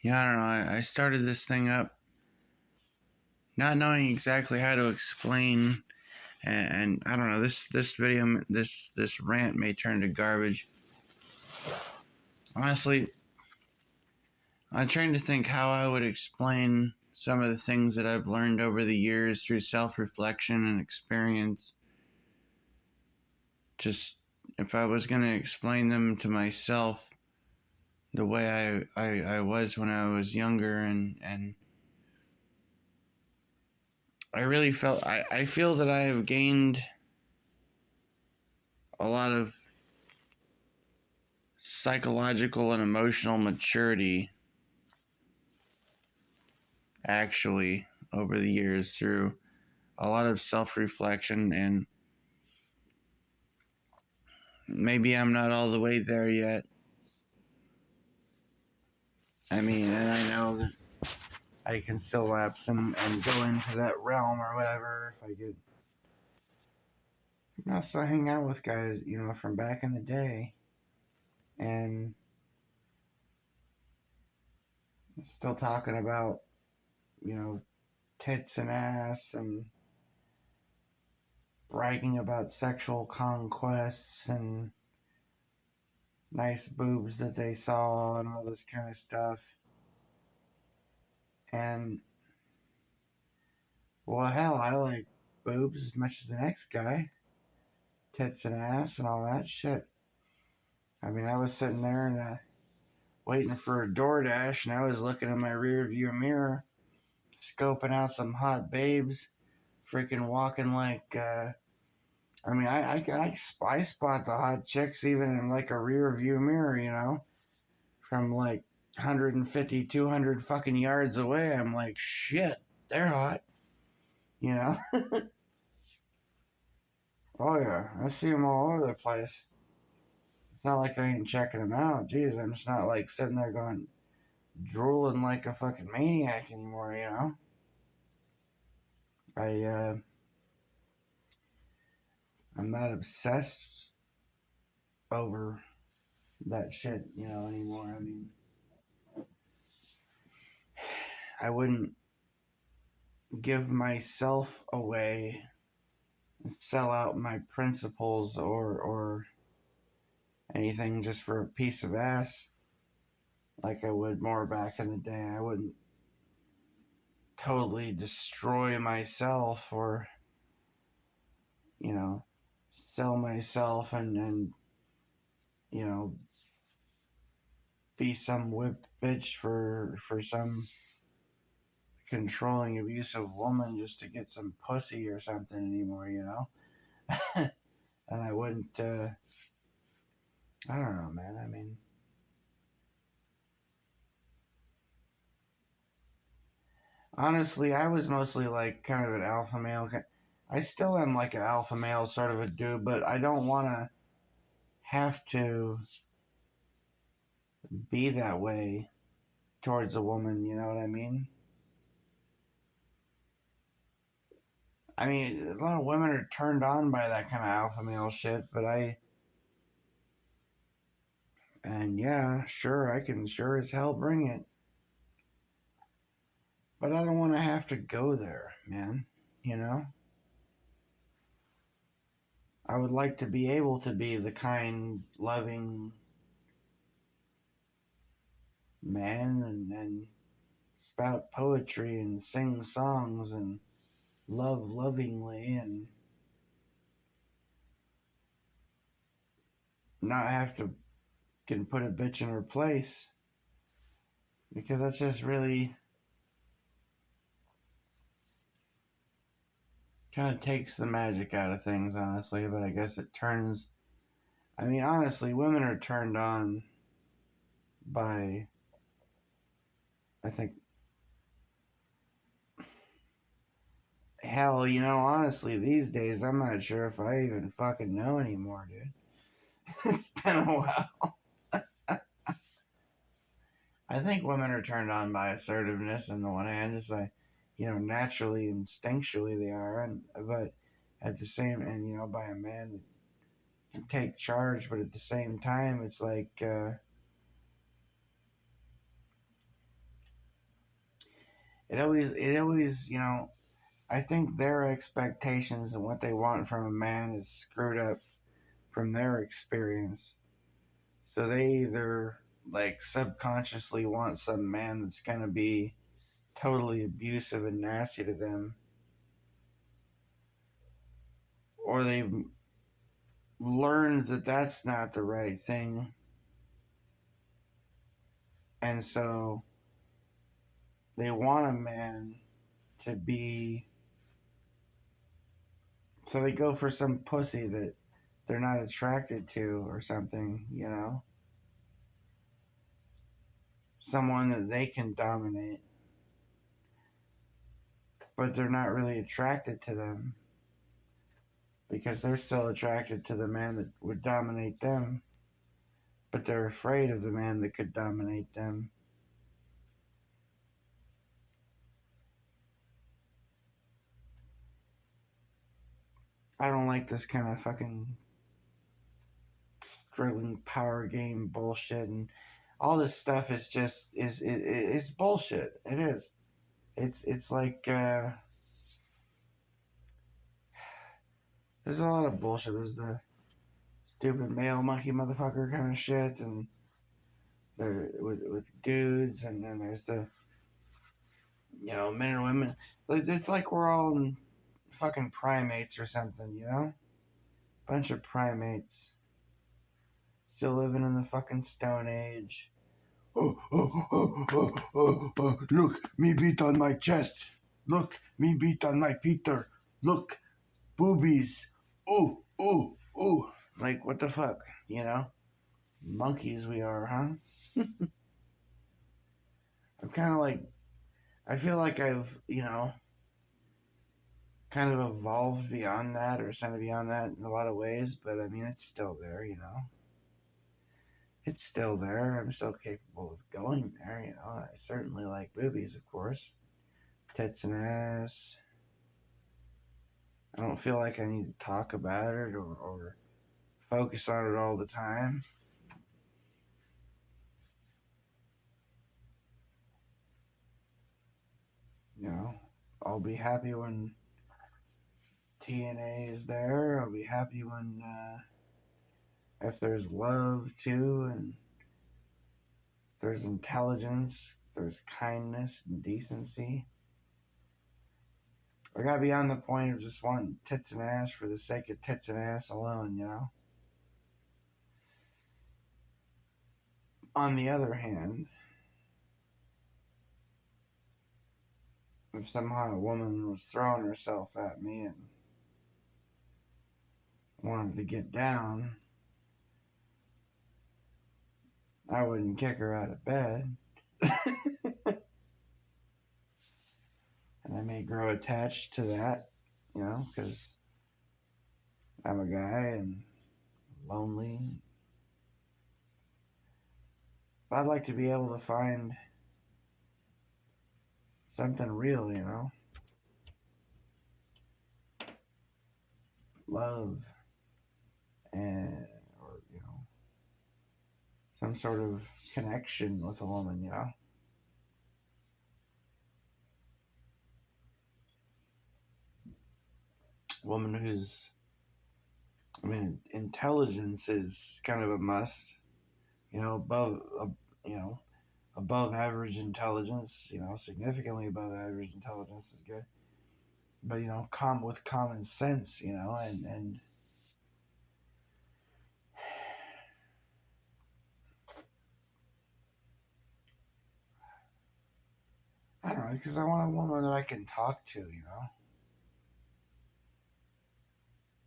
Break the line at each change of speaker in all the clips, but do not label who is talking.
Yeah, I don't know. I started this thing up not knowing exactly how to explain, and I don't know. This video, this rant may turn to garbage. Honestly, I'm trying to think how I would explain some of the things that I've learned over the years through self-reflection and experience. Just if I was going to explain them to myself the way I was when I was younger, and I really felt I feel that I have gained a lot of psychological and emotional maturity actually over the years through a lot of self-reflection, and maybe I'm not all the way there yet. I mean, and I know that I can still lapse and go into that realm or whatever if I get. I still hang out with guys, from back in the day, and still talking about, you know, tits and ass and bragging about sexual conquests and nice boobs that they saw and all this kind of stuff. And, well, hell, I like boobs as much as the next guy. Tits and ass and all that shit. I mean, I was sitting there and waiting for a DoorDash, and I was looking in my rear view mirror, scoping out some hot babes, freaking walking like, I mean, I spot the hot chicks even in like a rear view mirror, from like 150, 200 fucking yards away. I'm like, shit, they're hot. Oh yeah, I see them all over the place. It's not like I ain't checking them out. Jeez, I'm just not like sitting there going drooling like a fucking maniac anymore. I I'm not obsessed over that shit, anymore. I mean, I wouldn't give myself away, sell out my principles or anything just for a piece of ass like I would more back in the day. I wouldn't totally destroy myself or, sell myself and you know, be some whipped bitch for some controlling, abusive woman just to get some pussy or something anymore. And I wouldn't, I don't know, man. I mean, honestly, I was mostly like kind of an alpha male. I still am like an alpha male sort of a dude, but I don't want to have to be that way towards a woman, you know what I mean? I mean, a lot of women are turned on by that kind of alpha male shit, and yeah, sure, I can sure as hell bring it. But I don't want to have to go there, man. You know? I would like to be able to be the kind, loving man and spout poetry and sing songs and love lovingly and not have to can put a bitch in her place, because that's just really kind of takes the magic out of things, honestly. But I guess it turns. I mean, honestly, women are turned on by, I think, hell, honestly, these days, I'm not sure if I even fucking know anymore, dude. It's been a while. I think women are turned on by assertiveness on the one hand, just like, naturally, instinctually they are, but at the same, and, by a man that can take charge, but at the same time, it's like, it always, I think their expectations and what they want from a man is screwed up from their experience. So they either like subconsciously want some man that's gonna be totally abusive and nasty to them, or they've learned that that's not the right thing, and so they want a man to be. So they go for some pussy that they're not attracted to or something, someone that they can dominate, but they're not really attracted to them because they're still attracted to the man that would dominate them, but they're afraid of the man that could dominate them. I don't like this kind of fucking struggling power game bullshit, and all this stuff is just it's bullshit. It is. It's like there's a lot of bullshit. There's the stupid male monkey motherfucker kind of shit, and there with dudes, and then there's the men and women. It's like we're all fucking primates or something, bunch of primates still living in the fucking Stone Age. Look, me beat on my chest. Look, me beat on my Peter. Look, boobies. Oh, oh, oh. Like, what the fuck, Monkeys we are, huh? I'm kind of like, I feel like I've, kind of evolved beyond that or something beyond that in a lot of ways, but I mean, it's still there, It's still there. I'm still capable of going there, I certainly like boobies, of course. Tits and ass. I don't feel like I need to talk about it or focus on it all the time. You know, I'll be happy when TNA is there. I'll be happy when if there's love too, and there's intelligence, there's kindness and decency. I gotta be on the point of just wanting tits and ass for the sake of tits and ass alone. On the other hand, if somehow a woman was throwing herself at me and wanted to get down, I wouldn't kick her out of bed. And I may grow attached to that, because I'm a guy and lonely. But I'd like to be able to find something real, love and or some sort of connection with a woman. Woman who's, I mean, intelligence is kind of a must. Above, you know, above average intelligence. Significantly above average intelligence is good. But with common sense. And I don't know, because I want a woman that I can talk to.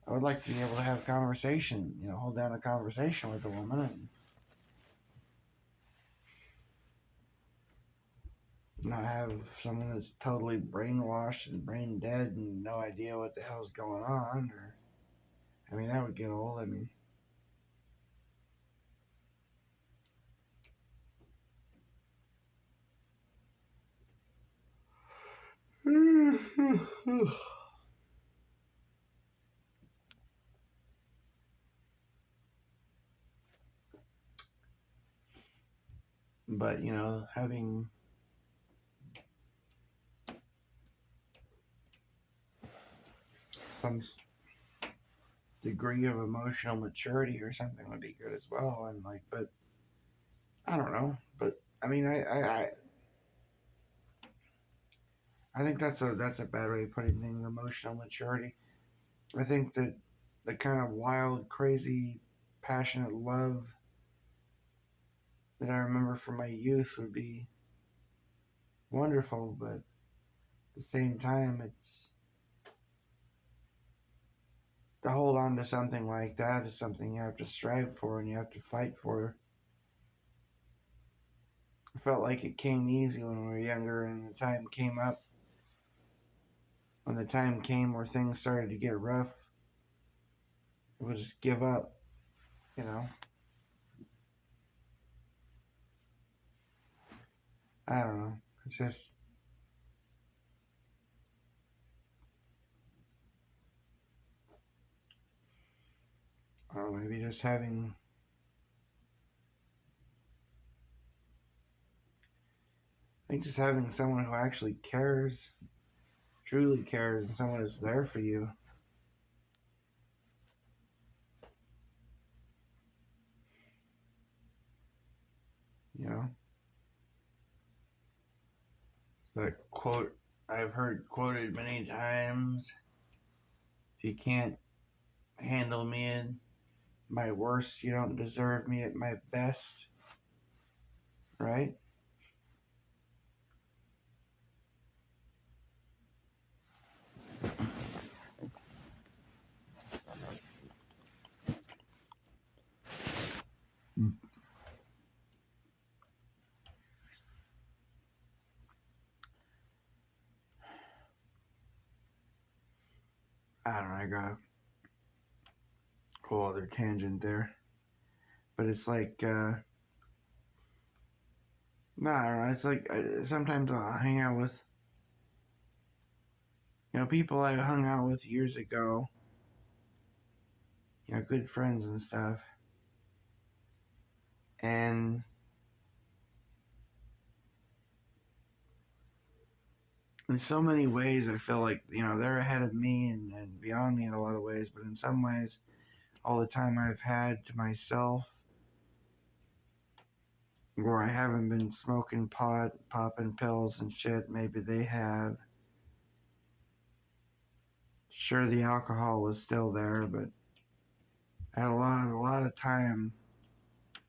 I would like to be able to have a conversation, hold down a conversation with a woman and not have someone that's totally brainwashed and brain dead and no idea what the hell's going on. Or, I mean, that would get old. I mean, but having some degree of emotional maturity or something would be good as well. And like, but I don't know. But I mean, I think that's a bad way of putting things. Emotional maturity. I think that the kind of wild, crazy, passionate love that I remember from my youth would be wonderful, but at the same time, it's to hold on to something like that is something you have to strive for and you have to fight for. I felt like it came easy when we were younger, and the time came up. When the time came where things started to get rough, it would just give up, you know. I don't know. It's just, I don't know, maybe just having, I think just having someone who actually cares, truly cares, and someone that's there for you. You know, it's that quote I've heard quoted many times. If you can't handle me at my worst, you don't deserve me at my best, right? I don't know. I got a whole other tangent there, but it's like, no, I don't know. It's like sometimes I'll hang out with, people I hung out with years ago, good friends and stuff, and in so many ways, I feel like, they're ahead of me and beyond me in a lot of ways, but in some ways, all the time I've had to myself, where I haven't been smoking pot, popping pills and shit, maybe they have. Sure, the alcohol was still there, but I had a lot of time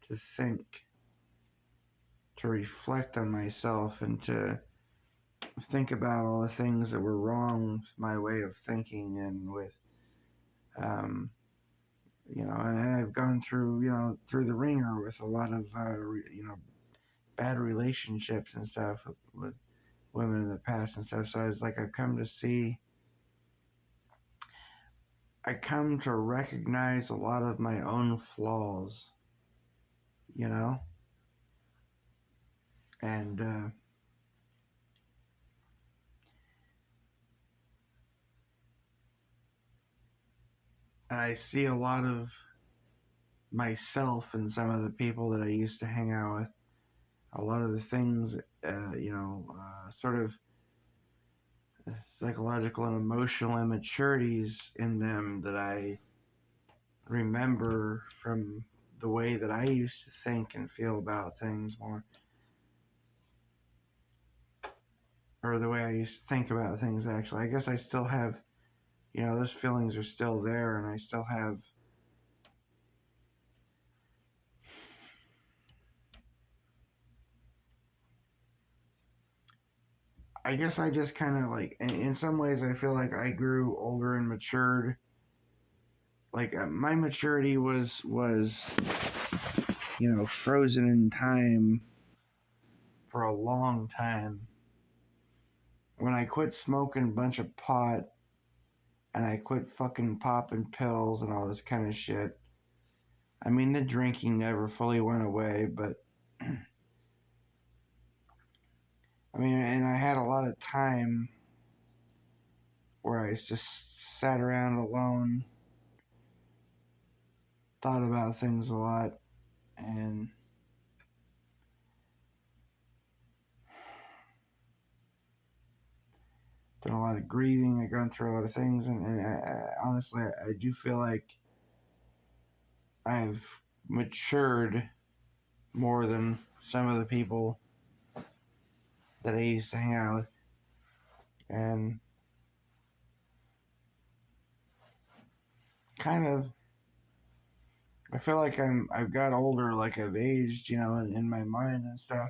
to think, to reflect on myself, and to think about all the things that were wrong with my way of thinking and with, um, and I've gone through, through the ringer with a lot of, bad relationships and stuff with women in the past and stuff. So it's like I come to recognize a lot of my own flaws, you know, and I see a lot of myself in some of the people that I used to hang out with. A lot of the things, sort of psychological and emotional immaturities in them that I remember from the way that I used to think and feel about things more, or the way I used to think about things actually. I guess I still have, those feelings are still there, and I still have, I guess I just kind of like, in some ways, I feel like I grew older and matured. Like my maturity was frozen in time for a long time. When I quit smoking a bunch of pot and I quit fucking popping pills and all this kind of shit. I mean, the drinking never fully went away, but I mean, and I had a lot of time where I just sat around alone, thought about things a lot, and done a lot of grieving. I've gone through a lot of things, and honestly, I do feel like I've matured more than some of the people that I used to hang out with, and kind of I feel like I've got older, like I've aged, in my mind and stuff.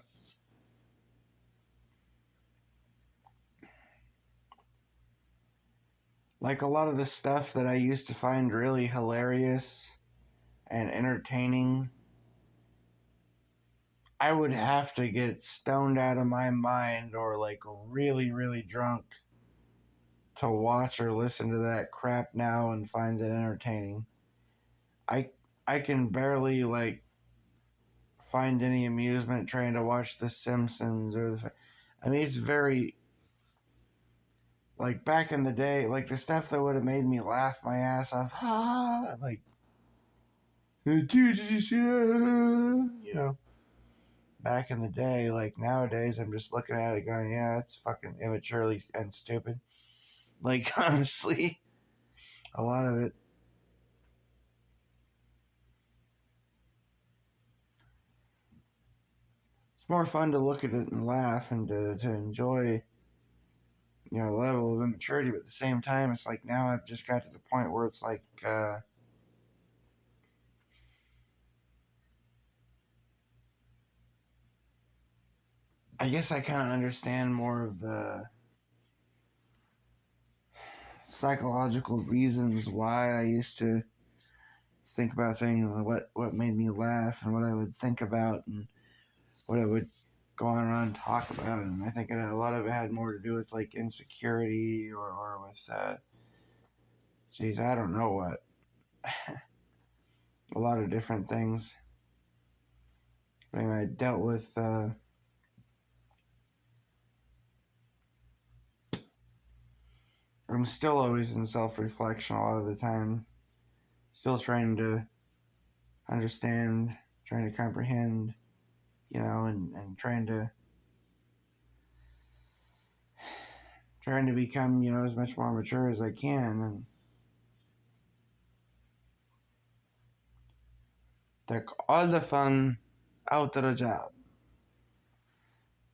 Like a lot of the stuff that I used to find really hilarious and entertaining, I would have to get stoned out of my mind or like really, really drunk to watch or listen to that crap now and find it entertaining. I I can barely like find any amusement trying to watch The Simpsons I mean, it's very like back in the day, like the stuff that would have made me laugh my ass off. Ha! Like, dude, did you see that? Back in the day, like nowadays, I'm just looking at it going, yeah, it's fucking immaturely and stupid. Like, honestly, a lot of it. It's more fun to look at it and laugh and to enjoy, the level of immaturity. But at the same time, it's like now I've just got to the point where it's like, I guess I kind of understand more of the psychological reasons why I used to think about things and what made me laugh and what I would think about and what I would go on around and talk about. And I think a lot of it had more to do with like insecurity or with, geez, I don't know what. A lot of different things. But anyway, I dealt with, I'm still always in self reflection a lot of the time. Still trying to understand, trying to comprehend, and trying to become, as much more mature as I can and take all the fun out of the job.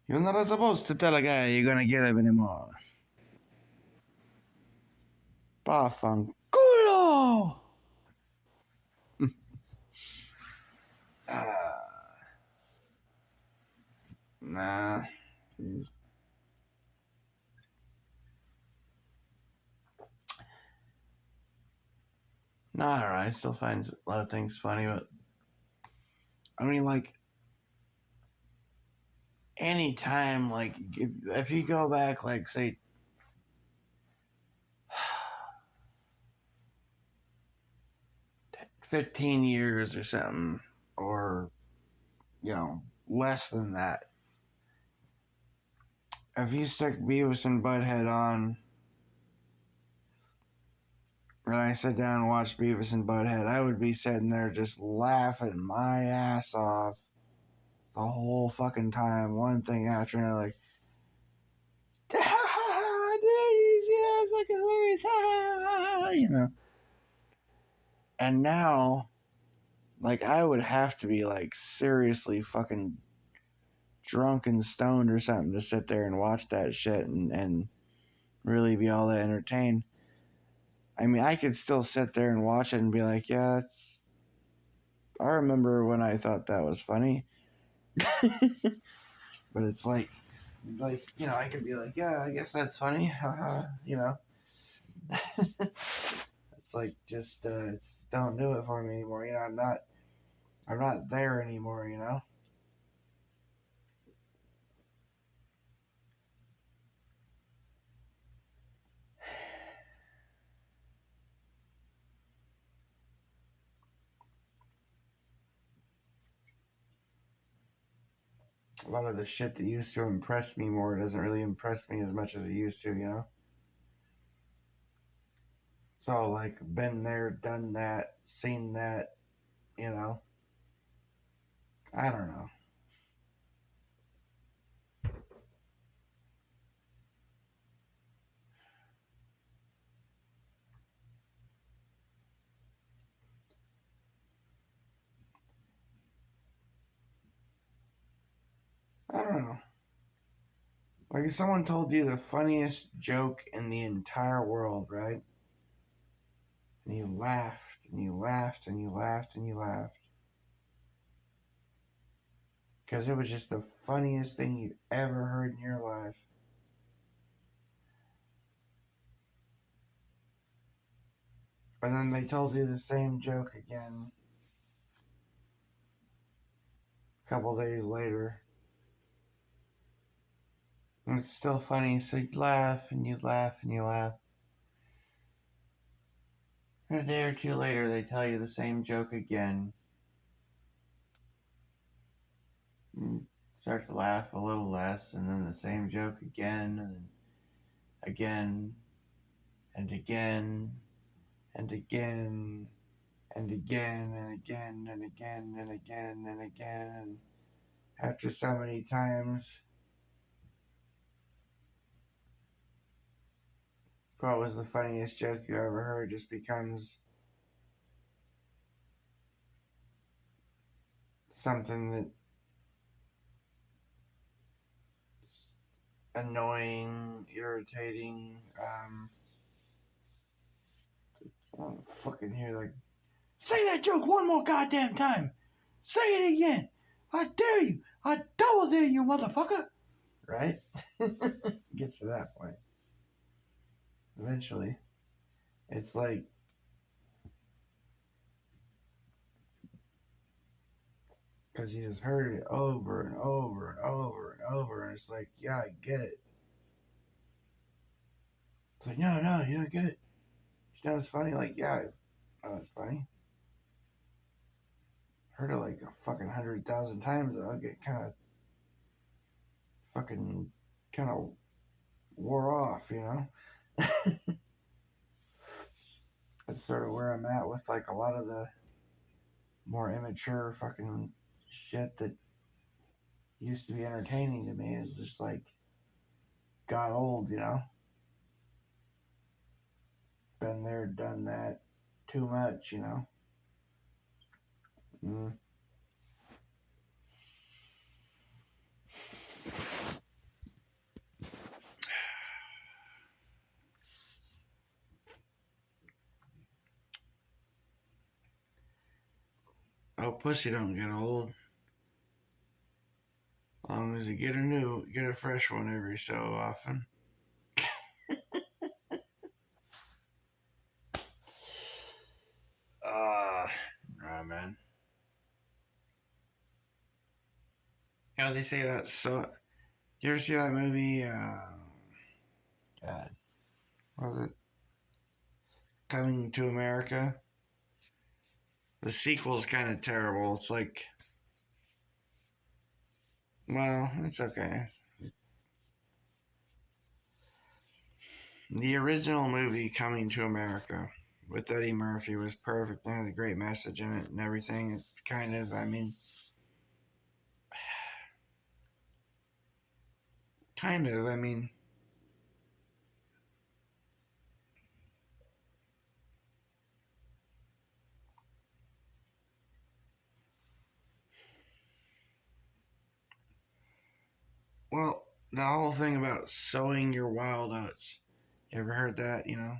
You're not supposed to tell a guy you're gonna get him anymore. Pafanculo! Nah. Nah, I don't know. I still find a lot of things funny, but I mean, like, anytime, like, if you go back, like, say, 15 years or something, or, less than that, if you stick Beavis and Butthead on, and I sit down and watch Beavis and Butthead, I would be sitting there just laughing my ass off the whole fucking time, one thing after another, like, did you see that? It's like hilarious, And now, like, I would have to be, like, seriously fucking drunk and stoned or something to sit there and watch that shit and really be all that entertained. I mean, I could still sit there and watch it and be like, yeah, I remember when I thought that was funny. But it's like, I could be like, yeah, I guess that's funny. It's like, just, don't do it for me anymore. I'm not there anymore. A lot of the shit that used to impress me more doesn't really impress me as much as it used to. So, like, been there, done that, seen that, you know. I don't know. I don't know. Like if someone told you the funniest joke in the entire world, right? And you laughed and you laughed and you laughed and you laughed. Because it was just the funniest thing you ever heard in your life. And then they told you the same joke again a couple days later. And it's still funny, so you laugh and you laugh and you laugh. And a day or two later, they tell you the same joke again. And start to laugh a little less, and then the same joke again, and again, and again, and again, and again, and again, and again, and again, and again. And after so many times, what was the funniest joke you ever heard just becomes something that annoying, irritating. I want to fucking hear like, say that joke one more goddamn time. Say it again. I dare you. I double dare you, motherfucker. Right? Gets to that point. Eventually, it's like because you just heard it over and over and over and over, and it's like, yeah, I get it. It's like, no, you don't get it. You know it's funny? Like, yeah, I know it's funny. Heard it like a fucking 100,000 times. I'll get kind of wore off, you know? That's sort of where I'm at with like a lot of the more immature fucking shit that used to be entertaining to me is just like got old, you know? Been there, done that, too much, you know? Mm. Oh, pussy don't get old. As long as you get a fresh one every so often. Nah, man. You know, they say that so. You ever see that movie? God, what was it? Coming to America? The sequel's kind of terrible. It's like, well, it's okay. The original movie, Coming to America, with Eddie Murphy was perfect. It had a great message in it and everything. It kind of, I mean, kind of, I mean, well, the whole thing about sowing your wild oats. You ever heard that, you know?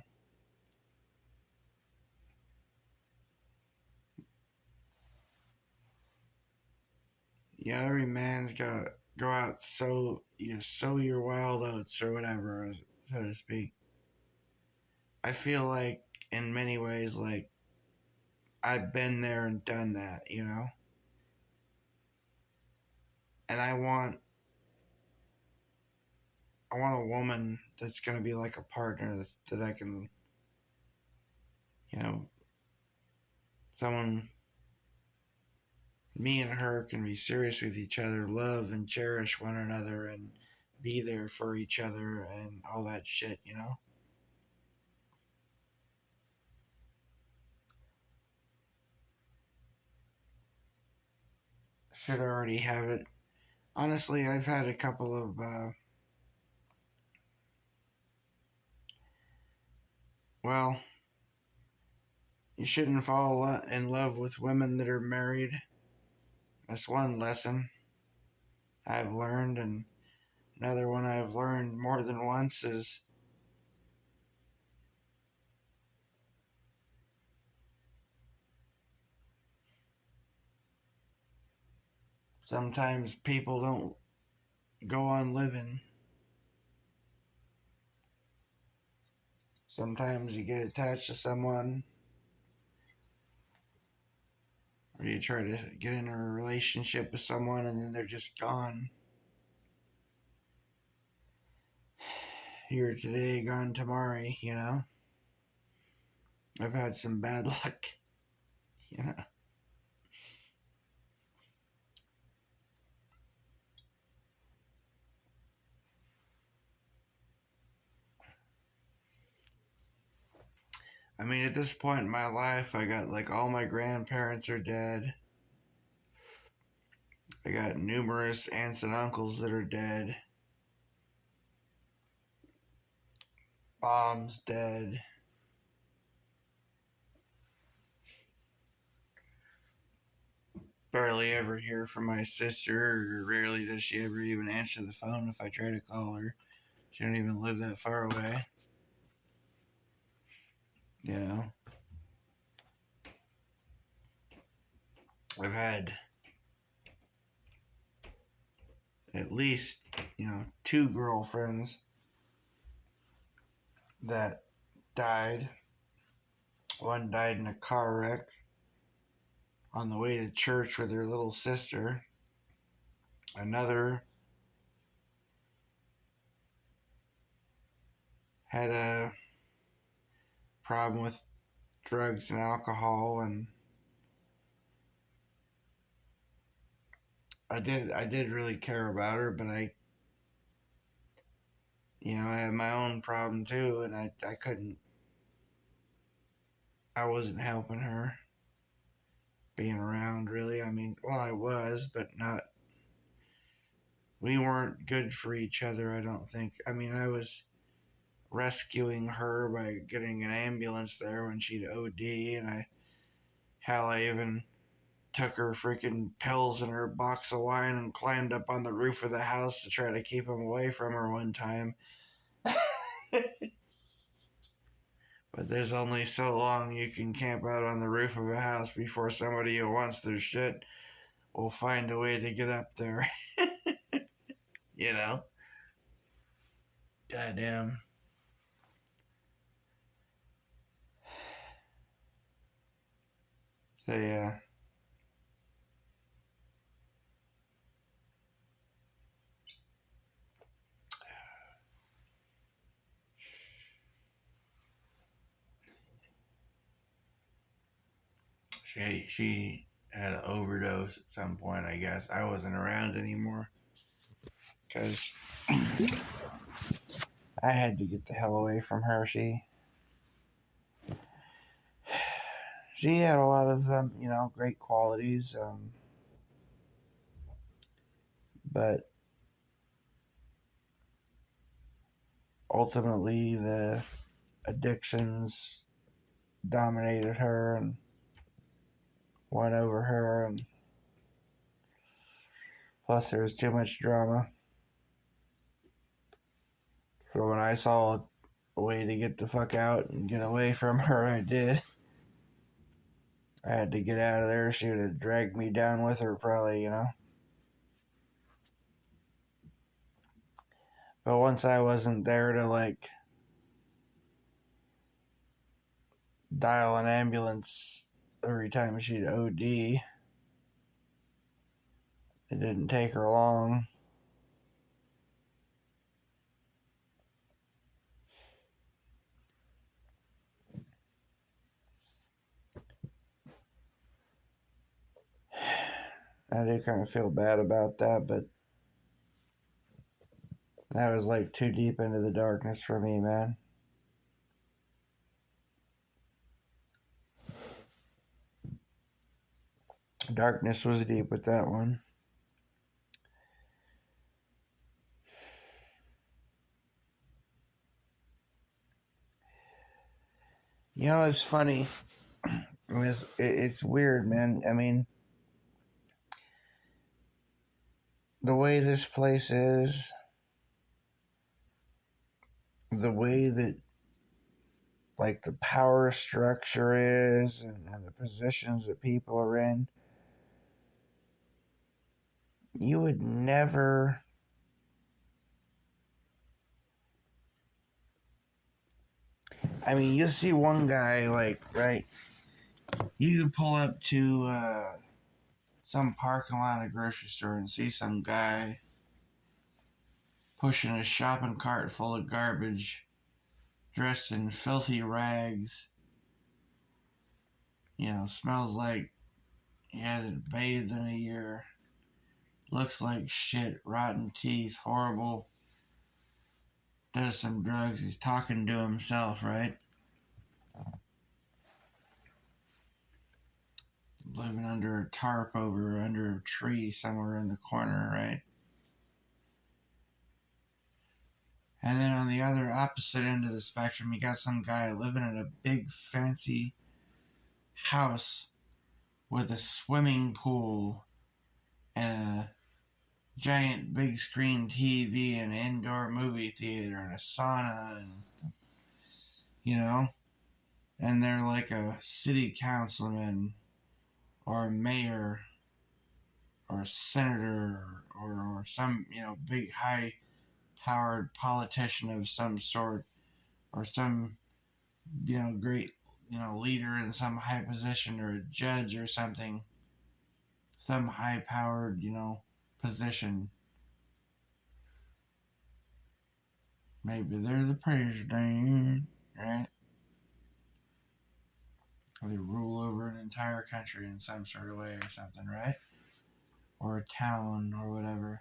Yeah, every man's got to go out sow your wild oats or whatever, so to speak. I feel like in many ways, like I've been there and done that, you know? And I want a woman that's going to be like a partner that I can, you know, someone, me and her can be serious with each other, love and cherish one another, and be there for each other and all that shit, you know? Should already have it. Honestly, I've had a couple of, well, you shouldn't fall in love with women that are married. That's one lesson. I've learned, and another one I've learned more than once is sometimes people don't go on living. Sometimes you get attached to someone, or you try to get in a relationship with someone and then they're just gone. Here today, gone tomorrow, you know? I've had some bad luck, you know? I mean, at this point in my life, I got like all my grandparents are dead. I got numerous aunts and uncles that are dead. Mom's dead. Barely ever hear from my sister, or rarely does she ever even answer the phone if I try to call her. She don't even live that far away, you know. I've had at least, two girlfriends that died. One died in a car wreck on the way to church with her little sister. Another had a problem with drugs and alcohol, and I did really care about her, but I had my own problem too, and I couldn't, I wasn't helping her being around really. I mean, well, I was, but not, we weren't good for each other, I don't think. I mean, I was rescuing her by getting an ambulance there when she'd OD, and I even took her freaking pills and her box of wine and climbed up on the roof of the house to try to keep him away from her one time. But there's only so long you can camp out on the roof of a house before somebody who wants their shit will find a way to get up there. you know? Goddamn. So yeah. She had an overdose at some point, I guess. I wasn't around anymore because I had to get the hell away from her. She had a lot of great qualities, but ultimately the addictions dominated her and won over her, and plus there was too much drama. So when I saw a way to get the fuck out and get away from her, I did. I had to get out of there. She would have dragged me down with her, probably. But once I wasn't there to like dial an ambulance every time she'd OD, it didn't take her long. I do kind of feel bad about that, but that was like too deep into the darkness for me, man. Darkness was deep with that one. It's funny. It's weird, man. I mean, the way this place is, the way that like the power structure is, and the positions that people are in, you would never. I mean, you see one guy, like, right? You could pull up to some parking lot at a grocery store and see some guy pushing a shopping cart full of garbage, dressed in filthy rags. You know, smells like he hasn't bathed in a year. Looks like shit, rotten teeth, horrible. Does some drugs. He's talking to himself, right? Living under a tarp over under a tree somewhere in the corner, right? And then on the other opposite end of the spectrum, you got some guy living in a big fancy house with a swimming pool and a giant big screen TV and an indoor movie theater and a sauna, and you know, and they're like a city councilman or a mayor or a senator, or some, you know, big high powered politician of some sort, or some, you know, great, you know, leader in some high position, or a judge or something, some high powered, you know, position. Maybe they're the president, right? Or they rule over an entire country in some sort of way or something, right? Or a town or whatever.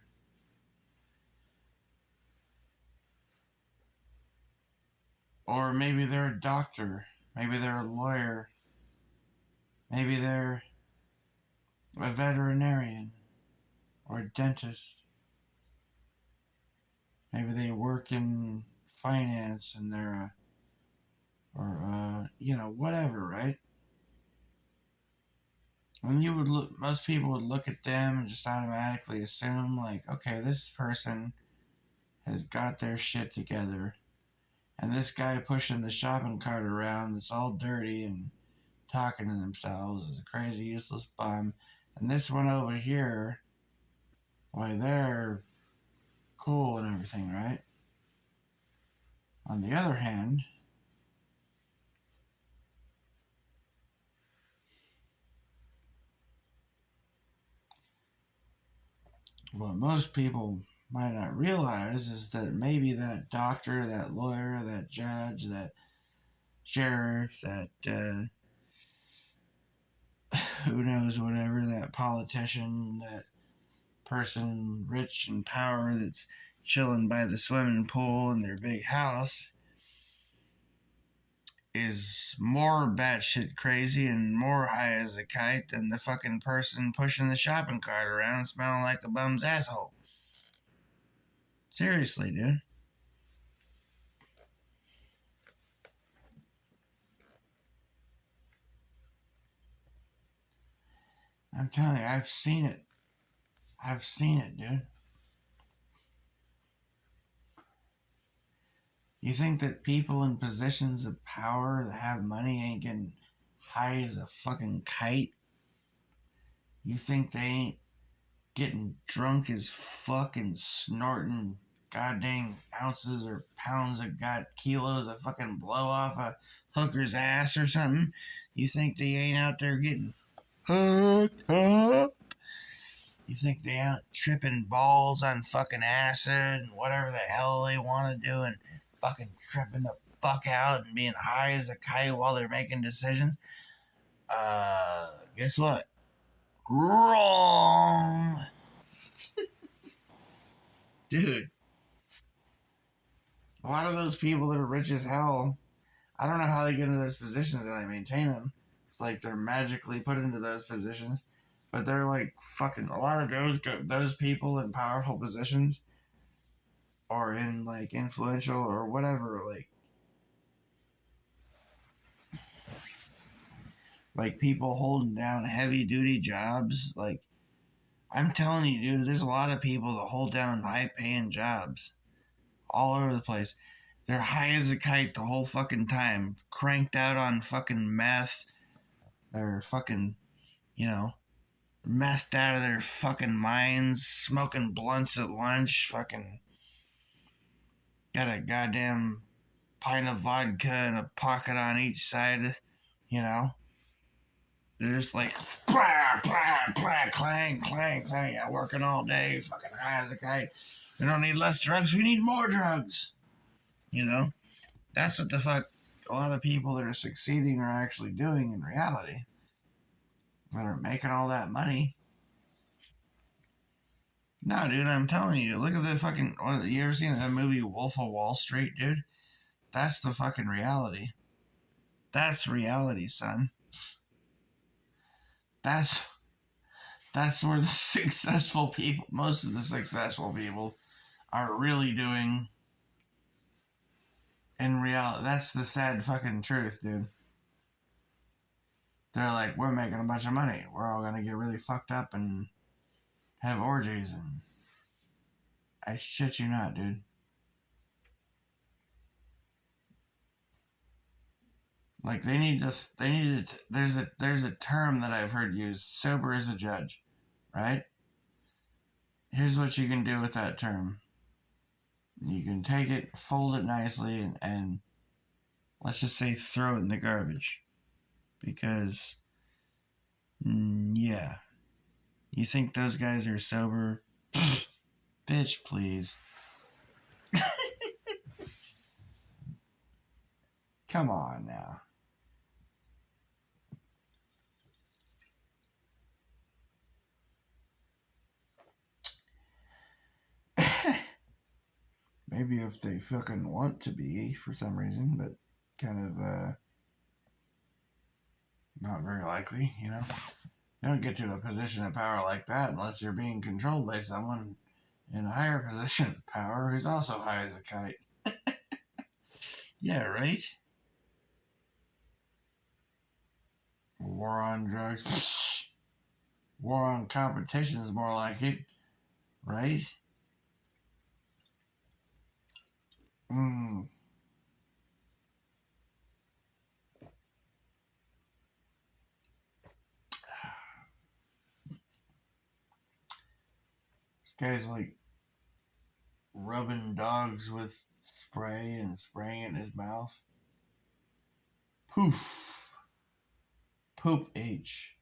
Or maybe they're a doctor. Maybe they're a lawyer. Maybe they're a veterinarian or a dentist. Maybe they work in finance and they're a, or you know, whatever, right? When you would look, most people would look at them and just automatically assume, like, okay, this person has got their shit together, and this guy pushing the shopping cart around that's all dirty and talking to themselves is a crazy, useless bum, and this one over here, why, they're cool and everything, right? On the other hand, what most people might not realize is that maybe that doctor, that lawyer, that judge, that sheriff, that who knows, whatever, that politician, that person rich in power that's chilling by the swimming pool in their big house is more batshit crazy and more high as a kite than the fucking person pushing the shopping cart around smelling like a bum's asshole. Seriously, dude. I'm telling you, I've seen it. I've seen it, dude. You think that people in positions of power that have money ain't getting high as a fucking kite? You think they ain't getting drunk as fuck and snorting goddamn ounces or pounds of kilos of fucking blow off a hooker's ass or something? You think they ain't out there getting hooked up? You think they out tripping balls on fucking acid and whatever the hell they want to do, and fucking tripping the fuck out and being high as a kite while they're making decisions? Guess what? Wrong! Dude, a lot of those people that are rich as hell, I don't know how they get into those positions and they maintain them. It's like they're magically put into those positions, but they're like fucking, a lot of those people in powerful positions or in like influential or whatever, like people holding down heavy duty jobs, like I'm telling you, dude, there's a lot of people that hold down high-paying jobs all over the place. They're high as a kite the whole fucking time, cranked out on fucking meth. They're fucking, you know, messed out of their fucking minds, smoking blunts at lunch, fucking got a goddamn pint of vodka and a pocket on each side, you know. They're just like, blah, blah, blah, clang, clang, clang. Yeah, working all day, fucking high as a kite. We don't need less drugs, we need more drugs. You know? That's what the fuck a lot of people that are succeeding are actually doing in reality. That are making all that money. No, dude, I'm telling you, look at the fucking. You ever seen that movie Wolf of Wall Street, dude? That's the fucking reality. That's reality, son. That's where the successful people, most of the successful people, are really doing in reality. That's the sad fucking truth, dude. They're like, we're making a bunch of money. We're all gonna get really fucked up and have orgies, and I shit you not, dude. Like they need to. There's a term that I've heard used. Sober as a judge, right? Here's what you can do with that term. You can take it, fold it nicely, and let's just say throw it in the garbage. Because, yeah. You think those guys are sober? Bitch, please. Come on now. Maybe if they fucking want to be for some reason, but kind of not very likely, you know? You don't get to a position of power like that unless you're being controlled by someone in a higher position of power who's also high as a kite. Yeah, right? War on drugs. War on competition is more like it, right? Mm. This guy's like rubbing dogs with spray and spraying it in his mouth. Poof. Poop H.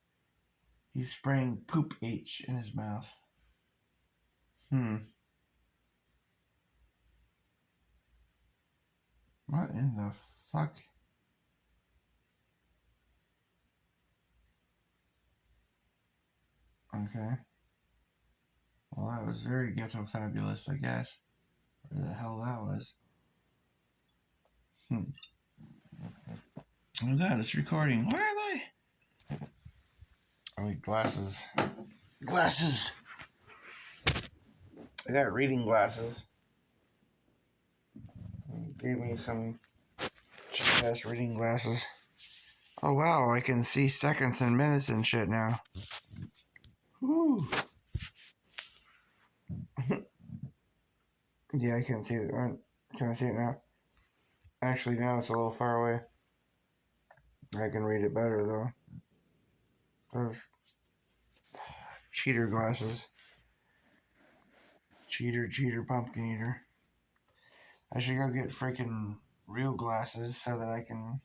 He's spraying poop H in his mouth. What in the fuck? Okay. Well, that was very ghetto fabulous, I guess. Where the hell that was. Oh god, it's recording. Where am I? Oh, wait, glasses. Glasses! I got reading glasses. Gave me some cheap ass reading glasses. Oh wow, I can see seconds and minutes and shit now. Woo! Yeah, I can see it. Can I see it now? Actually, now it's a little far away. I can read it better though. Those cheater glasses. Cheater, pumpkin eater. I should go get freaking real glasses so that I can,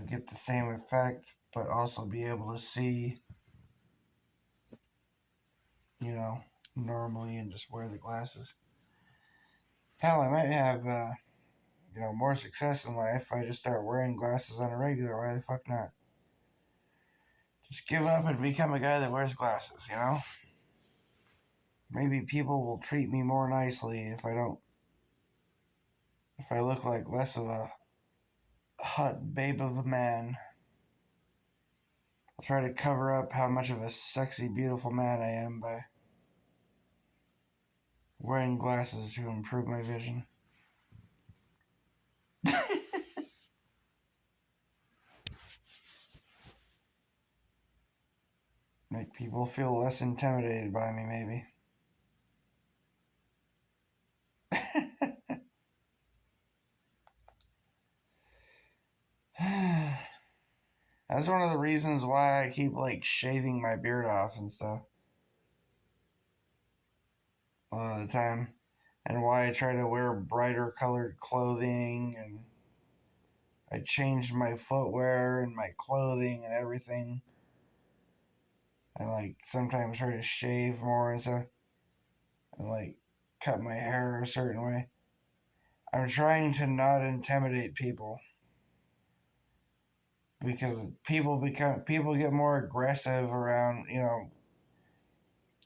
get the same effect, but also be able to see, normally and just wear the glasses. Hell, I might have, more success in life if I just start wearing glasses on a regular. Why the fuck not? Just give up and become a guy that wears glasses, Maybe people will treat me more nicely if I look like less of a hot babe of a man. I'll try to cover up how much of a sexy, beautiful man I am by wearing glasses to improve my vision. Make People feel less intimidated by me, maybe. That's one of the reasons why I keep like shaving my beard off and stuff a lot of the time, and why I try to wear brighter colored clothing, and I changed my footwear and my clothing and everything. I like sometimes try to shave more and stuff, and like cut my hair a certain way. I'm trying to not intimidate people because people get more aggressive around,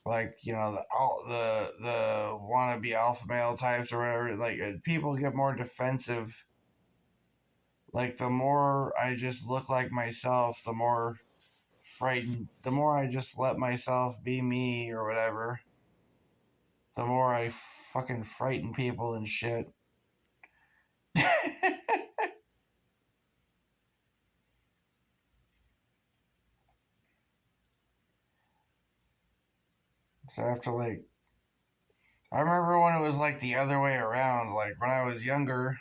like the wannabe alpha male types or whatever. Like people get more defensive. Like the more I just look like myself, the more frightened. The more I just let myself be me or whatever, the more I fucking frighten people and shit. So I have to like. I remember when it was like the other way around. Like when I was younger,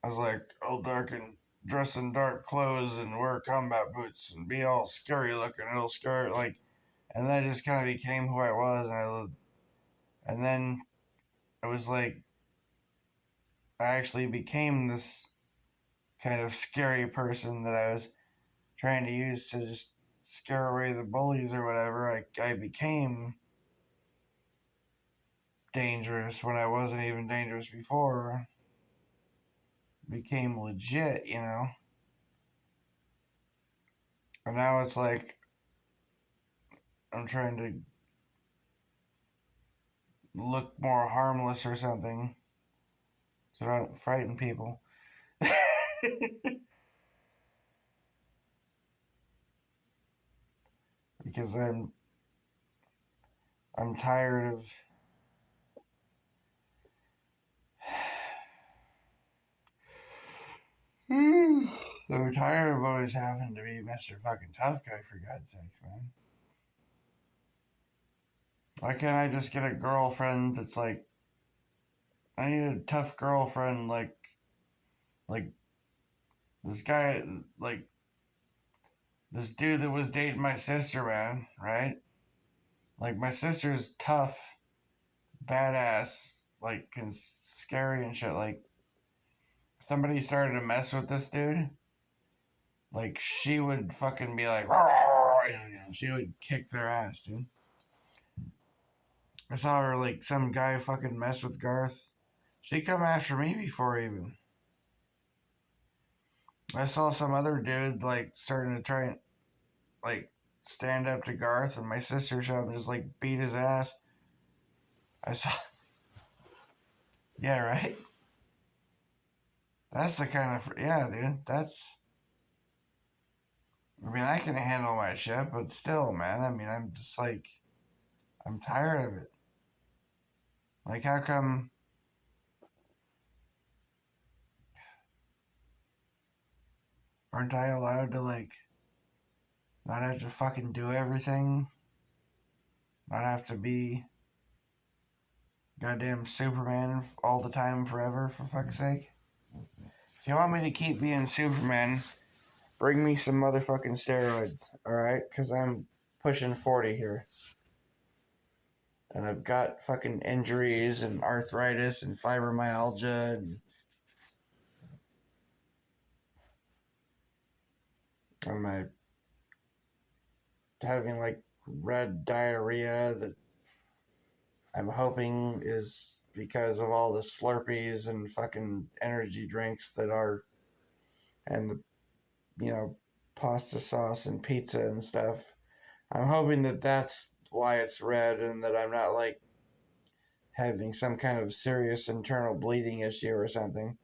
I was like all dark and dress in dark clothes and wear combat boots and be all scary looking, real scary. Like, and that just kind of became who I was. And then it was like I actually became this kind of scary person that I was trying to use to just scare away the bullies or whatever. I became dangerous when I wasn't even dangerous before. Became legit, And now it's like I'm trying to look more harmless or something so I don't frighten people. Because I'm tired of I'm tired of always having to be Mr. fucking tough guy, for God's sakes, man. Why can't I just get a girlfriend that's like I need a tough girlfriend like this guy like this dude that was dating my sister, man, right? Like my sister's tough, badass, like and scary and shit. Like somebody started to mess with this dude, like she would fucking be like, she would kick their ass, dude. I saw her like some guy fucking mess with Garth. She come after me before even. I saw some other dude like starting to try and like stand up to Garth, and my sister showed up and just like beat his ass. I saw, yeah, right. That's the kind of yeah, dude. That's. I mean, I can handle my shit, but still, man. I mean, I'm just like, I'm tired of it. Like, how come aren't I allowed to like not have to fucking do everything? Not have to be goddamn Superman all the time forever, for fuck's sake? If you want me to keep being Superman, bring me some motherfucking steroids, alright? Because I'm pushing 40 here. And I've got fucking injuries and arthritis and fibromyalgia and my having like red diarrhea that I'm hoping is because of all the Slurpees and fucking energy drinks that are, and the, pasta sauce and pizza and stuff. I'm hoping that that's why it's red and that I'm not like having some kind of serious internal bleeding issue or something.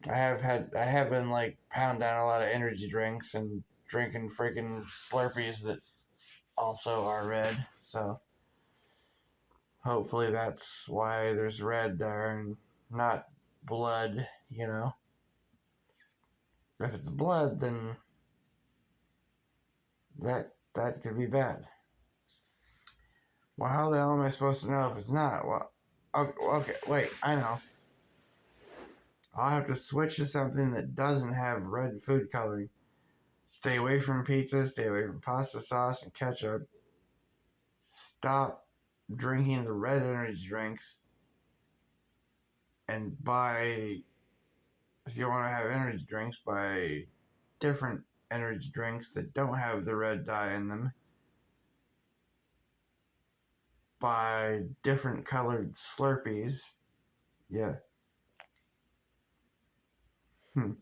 I have been like pounding down a lot of energy drinks and drinking freaking Slurpees that also are red. So hopefully that's why there's red there and not blood. If it's blood, then that could be bad. Well, how the hell am I supposed to know if it's not? Well, okay, wait, I know. I'll have to switch to something that doesn't have red food coloring. Stay away from pizza, stay away from pasta sauce and ketchup. Stop drinking the red energy drinks. And buy, if you want to have energy drinks, buy different energy drinks that don't have the red dye in them. Buy different colored Slurpees. Yeah. And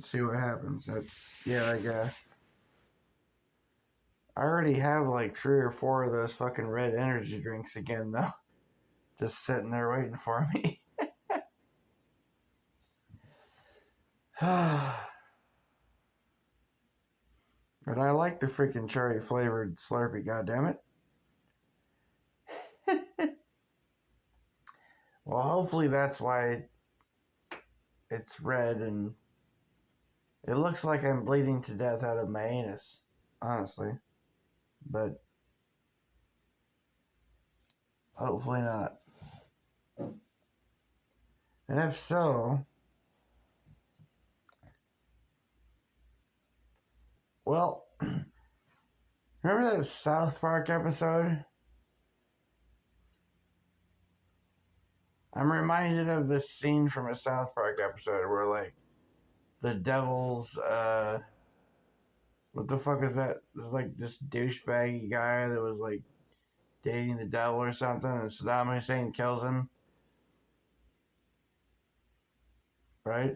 see what happens. Yeah, I guess. I already have like 3 or 4 of those fucking red energy drinks again, though. Just sitting there waiting for me. But I like the freaking cherry flavored Slurpee, goddammit. Well, hopefully that's why it's red, and it looks like I'm bleeding to death out of my anus, honestly. But hopefully not. And if so, well, remember that South Park episode? I'm reminded of this scene from a South Park episode where, like, the devil's, what the fuck is that? There's, like, this douchebaggy guy that was, like, dating the devil or something, and Saddam Hussein kills him. Right?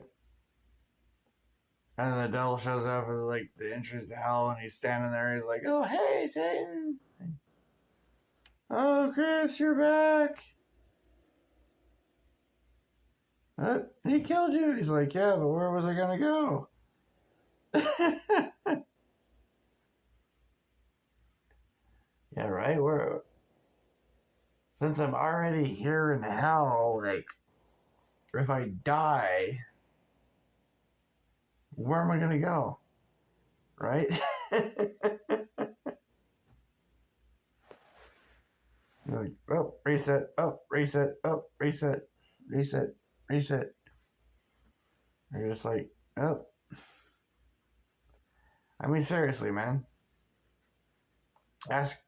And then the devil shows up at, like, the entrance to hell, and he's standing there, he's like, oh, hey, Satan! Oh, Chris, you're back! He killed you? He's like, yeah, but where was I gonna go? Yeah, right? Since I'm already here in hell, like, if I die, where am I gonna go? Right? Like, oh, reset, oh, reset, oh, reset, reset, reset. You're just like, oh. I mean, seriously, man. Ask.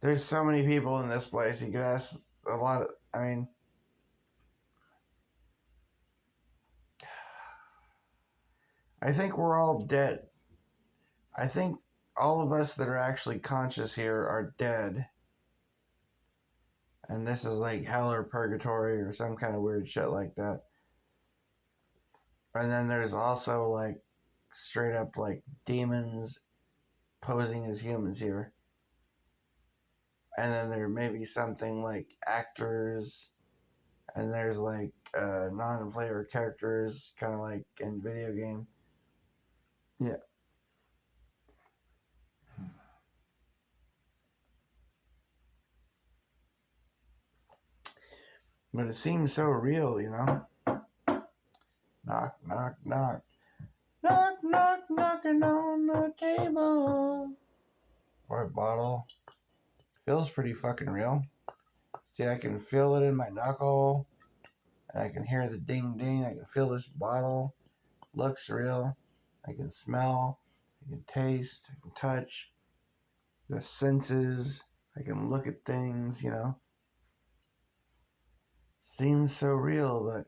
There's so many people in this place. You could ask a lot of. I mean, I think we're all dead. I think all of us that are actually conscious here are dead. And this is like hell or purgatory or some kind of weird shit like that. And then there's also like straight up like demons posing as humans here. And then there may be something like actors, and there's like non-player characters, kind of like in video game. Yeah. But it seems so real, you know? Knock, knock, knock. Knock, knock, knocking on the table. Or a bottle. Feels pretty fucking real. See, I can feel it in my knuckle. And I can hear the ding ding. I can feel this bottle. Looks real. I can smell. I can taste. I can touch. The senses. I can look at things, you know? Seems so real, but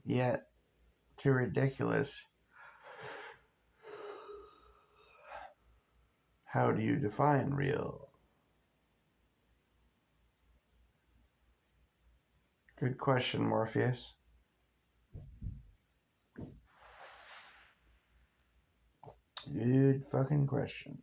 yet too ridiculous. How do you define real? Good question, Morpheus. Good fucking question.